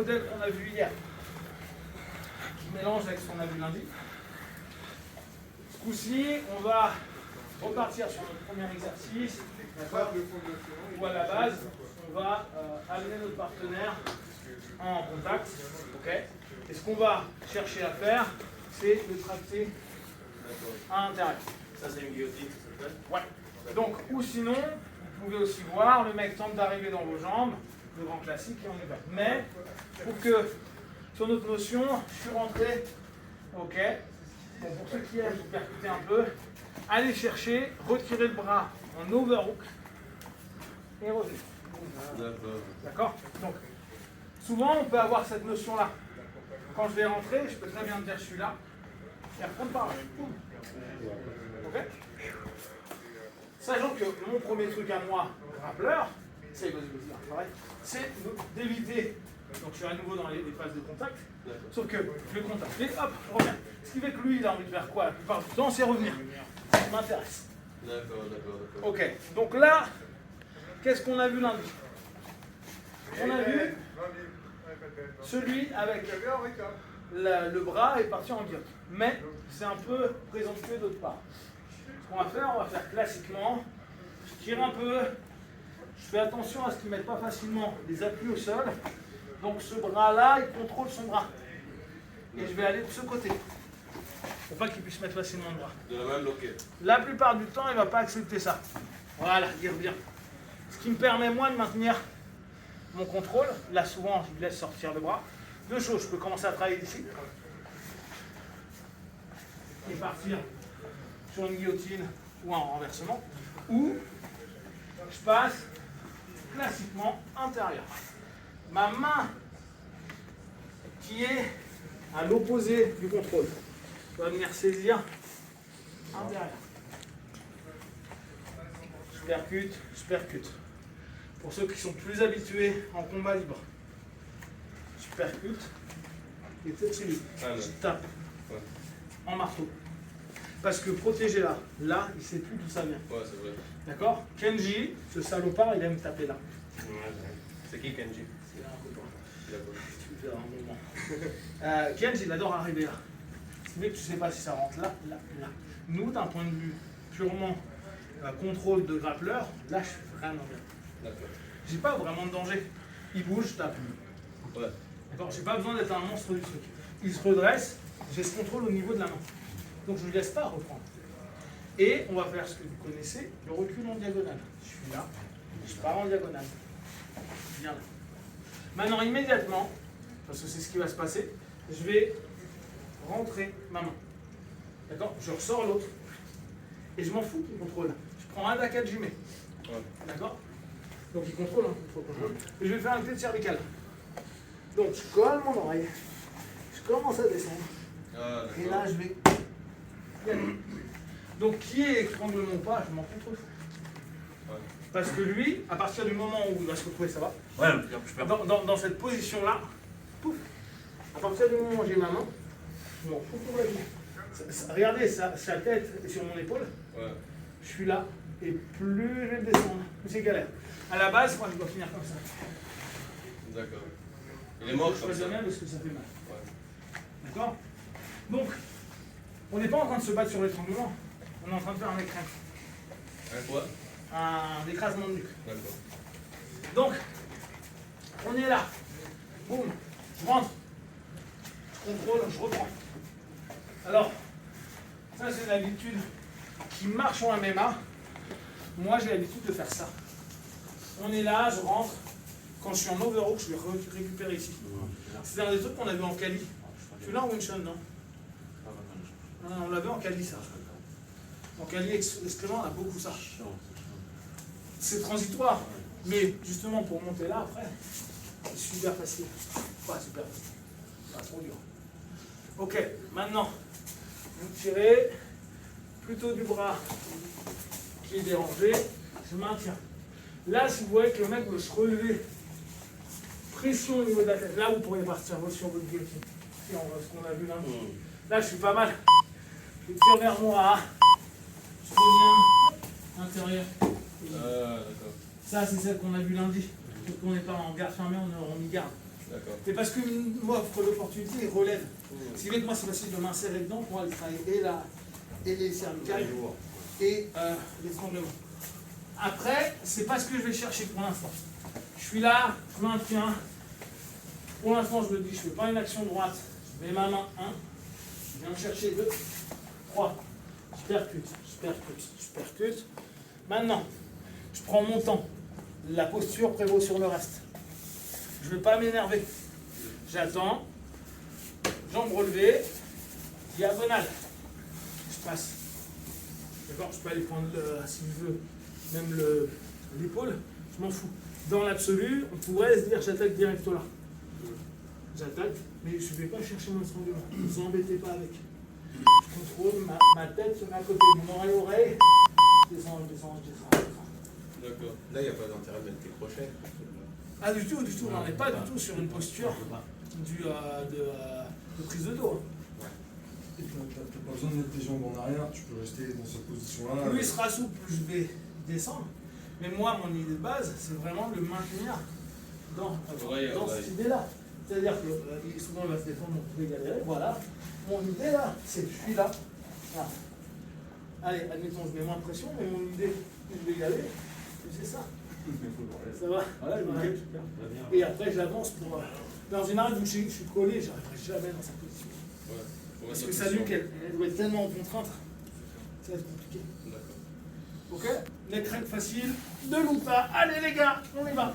modèle qu'on a vu hier, qui mélange avec ce qu'on a vu lundi. Ce coup-ci, on va repartir sur notre premier exercice, d'accord, où à la base, on va amener notre partenaire en contact, ok. Et ce qu'on va chercher à faire, c'est de tracter à l'intérieur. Ça, c'est une guillotine, ça s'appelle? Ouais. Donc, ou sinon, vous pouvez aussi voir, le mec tente d'arriver dans vos jambes, le grand classique, et on y va. Mais, pour que, sur notre notion, je suis rentré, ok. Bon, pour ceux qui aiment percuter un peu, allez chercher, retirez le bras en overhook, et revenez. D'accord. Donc, souvent, on peut avoir cette notion-là. Quand je vais rentrer, je peux très bien dire je suis là, et reprendre par là. Ok. Sachant que mon premier truc à moi, rappeleur, c'est d'éviter, donc je suis à nouveau dans les phases de contact, sauf que je vais contacter, hop, je reviens. Ce qui fait que lui, il a envie de faire quoi la plupart du temps, c'est revenir. Ça m'intéresse. D'accord. Ok, donc là, qu'est-ce qu'on a vu lundi? On a vu celui avec le bras est parti en guillotte. Mais c'est un peu présomptueux d'autre part. Ce qu'on va faire classiquement, je tire un peu, je fais attention à ce qu'il ne mette pas facilement des appuis au sol. Donc ce bras-là, il contrôle son bras. Et je vais aller de ce côté. Pour pas qu'il puisse mettre facilement le bras. De la main bloquée. La plupart du temps, il ne va pas accepter ça. Voilà, il revient. Ce qui me permet moi de maintenir mon contrôle. Là souvent, je laisse sortir le bras. Deux choses, je peux commencer à travailler d'ici. Et partir sur une guillotine ou un renversement. Ou je passe classiquement intérieur. Ma main qui est à l'opposé du contrôle va venir saisir intérieur. Je percute. Pour ceux qui sont plus habitués en combat libre, je percute et je tape en marteau. Parce que protéger là, il ne sait plus d'où ça vient. Ouais, c'est vrai. D'accord? Kenji, ce salopard, il aime taper là. C'est qui Kenji? C'est un copain. Tu verras un moment. Kenji, il adore arriver là. Mais tu ne sais pas si ça rentre là. Nous, d'un point de vue purement contrôle de grappleur, là, je suis vraiment bien. D'accord. J'ai pas vraiment de danger. Il bouge, je tape. Ouais. D'accord? J'ai pas besoin d'être un monstre du truc. Il se redresse, j'ai ce contrôle au niveau de la main. Donc je ne lui laisse pas reprendre. Et on va faire ce que vous connaissez, le recul en diagonale. Je suis là, je pars en diagonale. Viens là. Maintenant, immédiatement, parce que c'est ce qui va se passer, je vais rentrer ma main. D'accord? Je ressors l'autre. Et je m'en fous qu'il contrôle. Je prends un d'Aka, j'y mets. Ouais. D'accord? Donc il contrôle, hein, il faut contrôler. Et je vais faire un clé de cervicale. Donc je colle mon oreille. Je commence à descendre. Ah, Et là, je vais y aller. Donc qui est étranglement ou pas, je m'en contrôle. Ouais. Parce que lui, à partir du moment où il va se retrouver, ça va, Ouais, je perds. dans cette position-là, pouf, à partir du moment où j'ai ma main, je m'en fous pour la vie. Regardez, sa tête est sur mon épaule. Ouais. Je suis là, et plus je vais descendre, plus c'est galère. À la base, moi, je dois finir comme ça. D'accord. Il est mort Je comme choisis ça. bien parce que ça fait mal. Ouais. D'accord? Donc, on n'est pas en train de se battre sur l'étranglement. On est en train de faire un écran. Un quoi? Un écrasement de nuque. D'accord. Donc, on est là. Boum, je rentre. Je contrôle, je reprends. Alors, ça c'est l'habitude qui marche en MMA. Moi j'ai l'habitude de faire ça. On est là, je rentre. Quand je suis en overhook, je vais récupérer ici. C'est un des trucs qu'on a vu en Cali. Tu l'as en Winchon, non? Non, on l'avait en Cali, ça. En Cali, excrément, on a beaucoup ça. C'est transitoire. Mais justement, pour monter là, après, c'est super facile. Pas super facile. Pas trop dur. Ok, maintenant, vous tirez plutôt du bras qui est dérangé. Je maintiens. Là, si vous voyez que le mec veut se relever, pression au niveau de la tête. Là, vous pourriez partir sur votre guillotine. Si on voit ce qu'on a vu là. Là, je suis pas mal. Je tire vers moi. Je reviens. Intérieur. D'accord. Ça, c'est celle qu'on a vu lundi. Sauf qu'on n'est pas en garde fermée, on est en mi-garde. D'accord. C'est parce que m'offre l'opportunité et relève. Ce qui fait que moi, c'est facile de m'insérer dedans pour aller travailler et les cervicales et l'étranglement. Après, c'est pas ce que je vais chercher pour l'instant. Je suis là, je maintiens. Pour l'instant, je me dis, je fais pas une action droite. Je mets ma main 1. Je viens chercher 2, 3. Je percute, je percute, je percute. Maintenant, je prends mon temps. La posture prévaut sur le reste. Je ne vais pas m'énerver. J'attends. Jambes relevées. Diagonale. Je passe. D'accord, je peux aller prendre, si je veux, même l'épaule. Je m'en fous. Dans l'absolu, on pourrait se dire j'attaque direct là. J'attaque, mais je ne vais pas chercher mon étranglement. Ne vous embêtez pas avec. Je contrôle ma tête sur ma côté. Mon oreille. Je descends, je descends, je descends, je descends. D'accord. Là, il n'y a pas d'intérêt de mettre tes crochets. Ah, du tout, on n'est pas du tout sur une posture de prise de dos. Et puis, tu n'as pas besoin de mettre tes jambes en arrière, tu peux rester dans cette position-là. Plus il sera souple, plus je vais descendre. Mais moi, mon idée de base, c'est vraiment de le maintenir dans cette idée-là. C'est-à-dire que souvent, il va se défendre, on peut galérer. Voilà. Mon idée là, c'est que je suis là. Voilà. Allez, admettons, je mets moins de pression, mais mon idée, je vais y aller. C'est ça. Ça va? Voilà, Ouais. super. Et après, j'avance pour. Mais en général, vu que je suis collé, je n'arriverai jamais dans cette position. Ouais. Faut Parce mettre que la ça lui, position. qu'elle doit être tellement en contrainte, ça va être compliqué. D'accord. Ok? Les crêpes faciles, de loupa. Allez les gars, on y va.